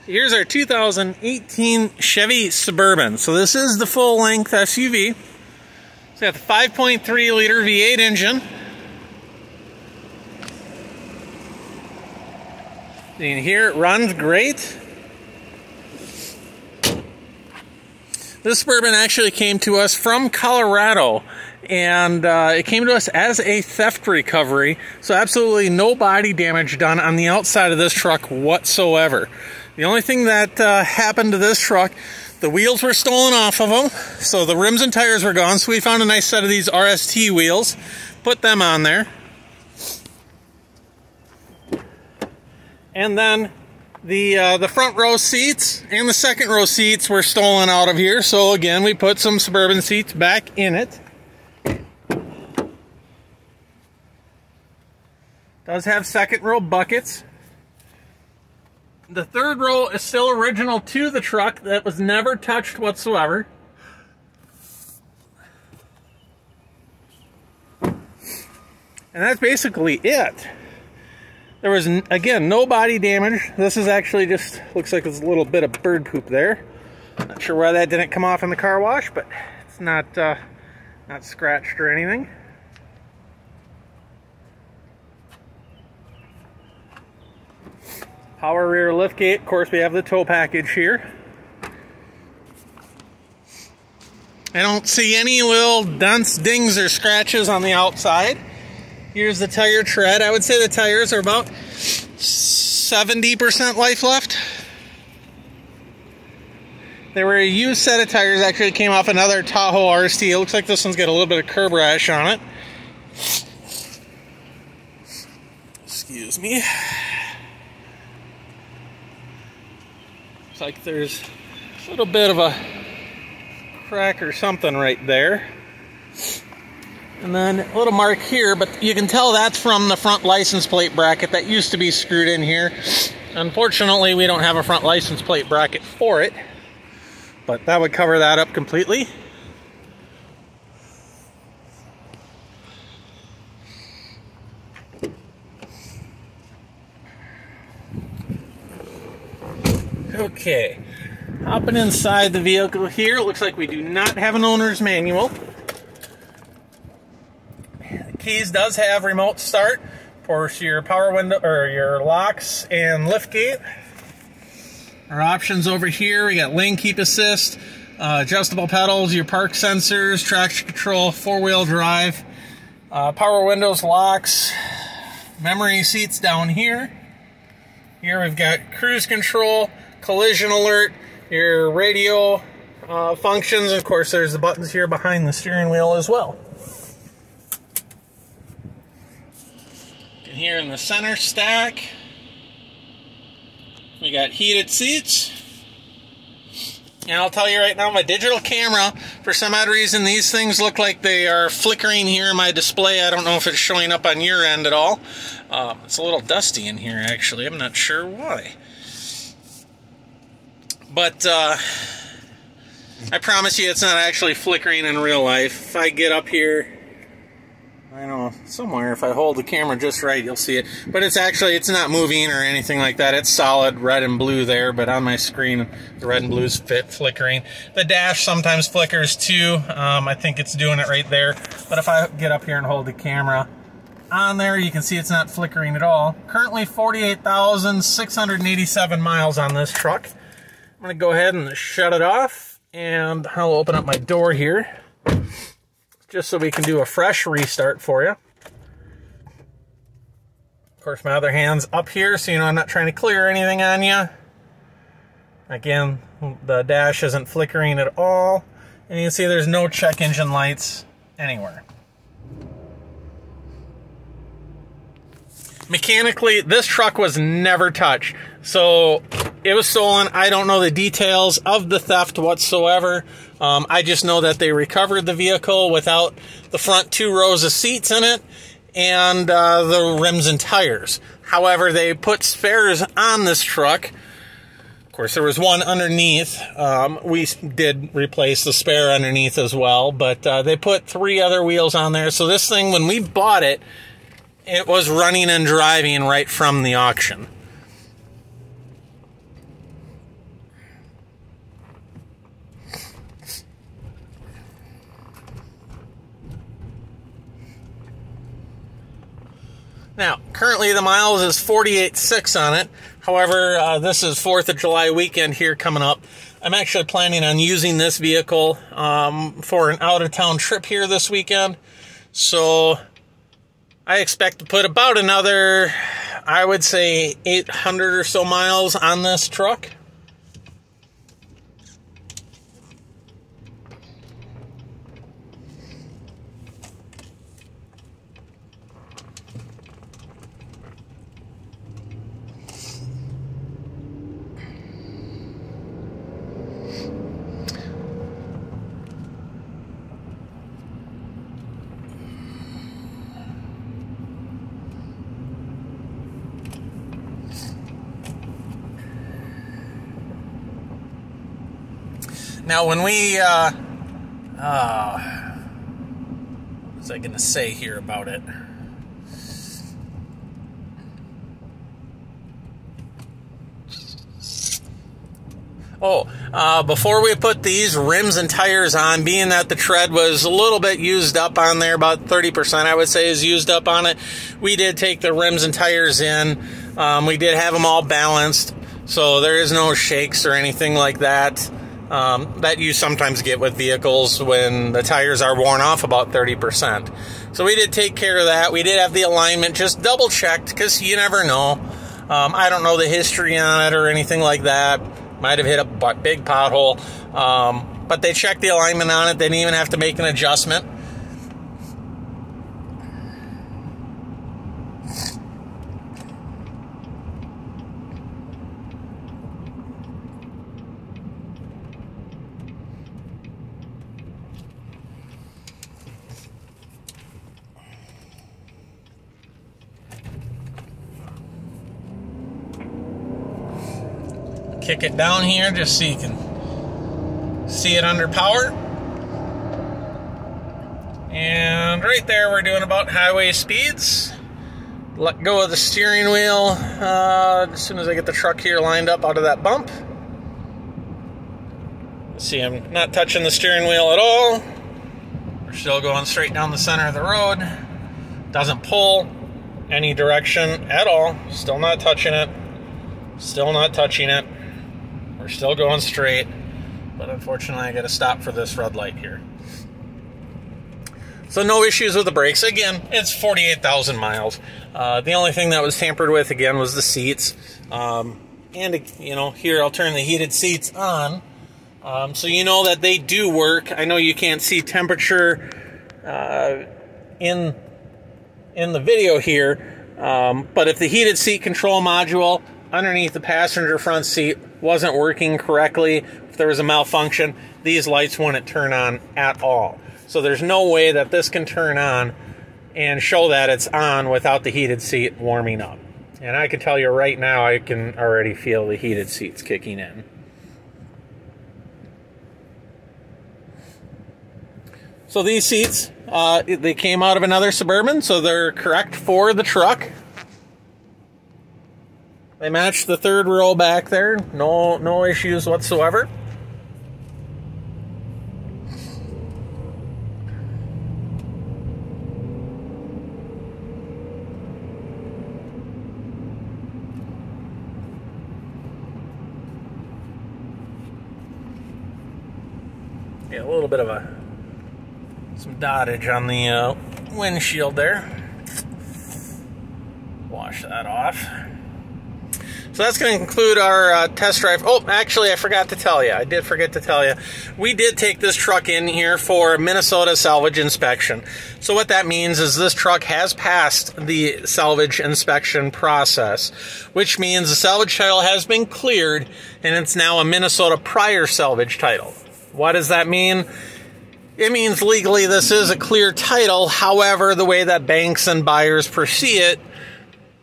Here's our 2018 Chevy Suburban. So this is the full-length SUV. It's got the 5.3 liter V8 engine. You can hear it runs great. This Suburban actually came to us from Colorado, and it came to us as a theft recovery. So absolutely no body damage done on the outside of this truck whatsoever. The only thing that happened to this truck, the wheels were stolen off of them, so the rims and tires were gone. So we found a nice set of these RST wheels, put them on there. And then the front row seats and the second row seats were stolen out of here. So again, we put some Suburban seats back in it. Does have second row buckets. The third row is still original to the truck. That was never touched whatsoever. And that's basically it. There was, again, no body damage. This is actually just, looks like there's a little bit of bird poop there. Not sure why that didn't come off in the car wash, but it's not scratched or anything. Power rear liftgate. Of course, we have the tow package here. I don't see any little dents, dings, or scratches on the outside. Here's the tire tread. I would say the tires are about 70% life left. They were a used set of tires. Actually, it came off another Tahoe RST. It looks like this one's got a little bit of curb rash on it. Excuse me. Looks like there's a little bit of a crack or something right there. And then a little mark here, but you can tell that's from the front license plate bracket that used to be screwed in here. Unfortunately, we don't have a front license plate bracket for it, but that would cover that up completely. Okay, hopping inside the vehicle here, it looks like we do not have an owner's manual. The keys does have remote start, of course your power window or your locks and liftgate. Our options over here, we got lane keep assist, adjustable pedals, your park sensors, traction control, four-wheel drive, power windows, locks, memory seats down here. Here we've got cruise control, collision alert, your radio functions. Of course, there's the buttons here behind the steering wheel as well. And here in the center stack, we got heated seats. And I'll tell you right now, my digital camera, for some odd reason, these things look like they are flickering here in my display. I don't know if it's showing up on your end at all. It's a little dusty in here, actually. I'm not sure why. But I promise you it's not actually flickering in real life. If I get up here, I don't know, somewhere, if I hold the camera just right, you'll see it. But it's not moving or anything like that. It's solid red and blue there, but on my screen, the red and blue's flickering. The dash sometimes flickers too. I think it's doing it right there. But if I get up here and hold the camera on there, you can see it's not flickering at all. Currently 48,687 miles on this truck. I'm going to go ahead and shut it off, and I'll open up my door here just so we can do a fresh restart for you. Of course, my other hand's up here, so you know I'm not trying to clear anything on you. Again, the dash isn't flickering at all, and you can see there's no check engine lights anywhere. Mechanically, this truck was never touched. So it was stolen. I don't know the details of the theft whatsoever. I just know that they recovered the vehicle without the front 2 rows of seats in it and the rims and tires. However, they put spares on this truck. Of course, there was one underneath. We did replace the spare underneath as well, but they put 3 other wheels on there. So this thing, when we bought it, it was running and driving right from the auction. Now, currently the miles is 48.6 on it. However, this is 4th of July weekend here coming up. I'm actually planning on using this vehicle for an out-of-town trip here this weekend. So I expect to put about another, I would say, 800 or so miles on this truck. Now, when we, what was I going to say here about it? Before we put these rims and tires on, being that the tread was a little bit used up on there, about 30% I would say is used up on it, we did take the rims and tires in. We did have them all balanced, so there is no shakes or anything like that. That you sometimes get with vehicles when the tires are worn off about 30%. So we did take care of that. We did have the alignment just double checked because you never know. I don't know the history on it or anything like that. Might have hit a big pothole. But they checked the alignment on it. They didn't even have to make an adjustment. Kick it down here just so you can see it under power. And right there we're doing about highway speeds. Let go of the steering wheel as soon as I get the truck here lined up out of that bump. See, I'm not touching the steering wheel at all. We're still going straight down the center of the road. Doesn't pull any direction at all. Still not touching it. Still not touching it. We're still going straight, but unfortunately I got to stop for this red light here. So no issues with the brakes. Again, it's 48,000 miles. The only thing that was tampered with, again, was the seats. And, you know, here I'll turn the heated seats on. So you know that they do work. I know you can't see temperature in the video here, but if the heated seat control module underneath the passenger front seat wasn't working correctly, if there was a malfunction, these lights wouldn't turn on at all. So there's no way that this can turn on and show that it's on without the heated seat warming up. And I can tell you right now, I can already feel the heated seats kicking in. So these seats, they came out of another Suburban, so they're correct for the truck. They match the third row back there. No issues whatsoever. Yeah, a little bit of some dottage on the windshield there. Wash that off. So that's going to conclude our test drive. Oh, actually, I forgot to tell you. I did forget to tell you. We did take this truck in here for Minnesota salvage inspection. So what that means is this truck has passed the salvage inspection process, which means the salvage title has been cleared, and it's now a Minnesota prior salvage title. What does that mean? It means legally this is a clear title. However, the way that banks and buyers perceive it,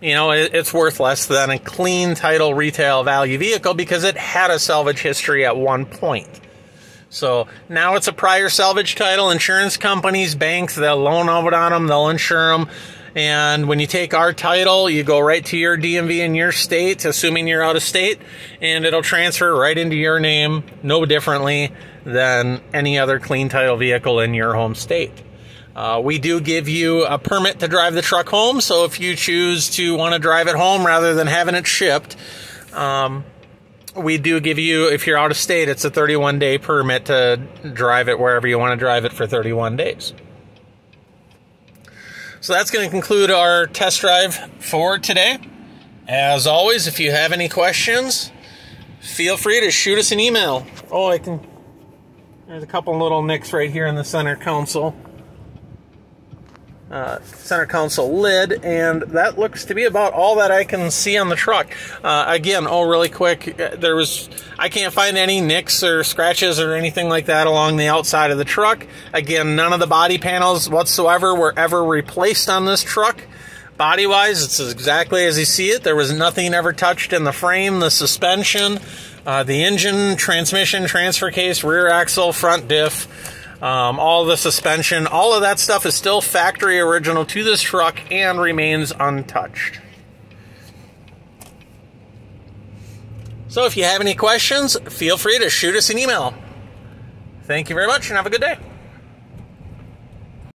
you know, it's worth less than a clean title retail value vehicle because it had a salvage history at one point. So now it's a prior salvage title. Insurance companies, banks, they'll loan out on them, they'll insure them. And when you take our title, you go right to your DMV in your state, assuming you're out of state, and it'll transfer right into your name, no differently than any other clean title vehicle in your home state. We do give you a permit to drive the truck home, so if you choose to want to drive it home rather than having it shipped, we do give you, if you're out of state, it's a 31-day permit to drive it wherever you want to drive it for 31 days. So that's going to conclude our test drive for today. As always, if you have any questions, feel free to shoot us an email. Oh, there's a couple little nicks right here in the center console. Center console lid, and that looks to be about all that I can see on the truck. Again, really quick, I can't find any nicks or scratches or anything like that along the outside of the truck. Again, none of the body panels whatsoever were ever replaced on this truck. Body-wise, it's exactly as you see it. There was nothing ever touched in the frame, the suspension, the engine, transmission, transfer case, rear axle, front diff. All the suspension, all of that stuff is still factory original to this truck and remains untouched. So if you have any questions, feel free to shoot us an email. Thank you very much and have a good day.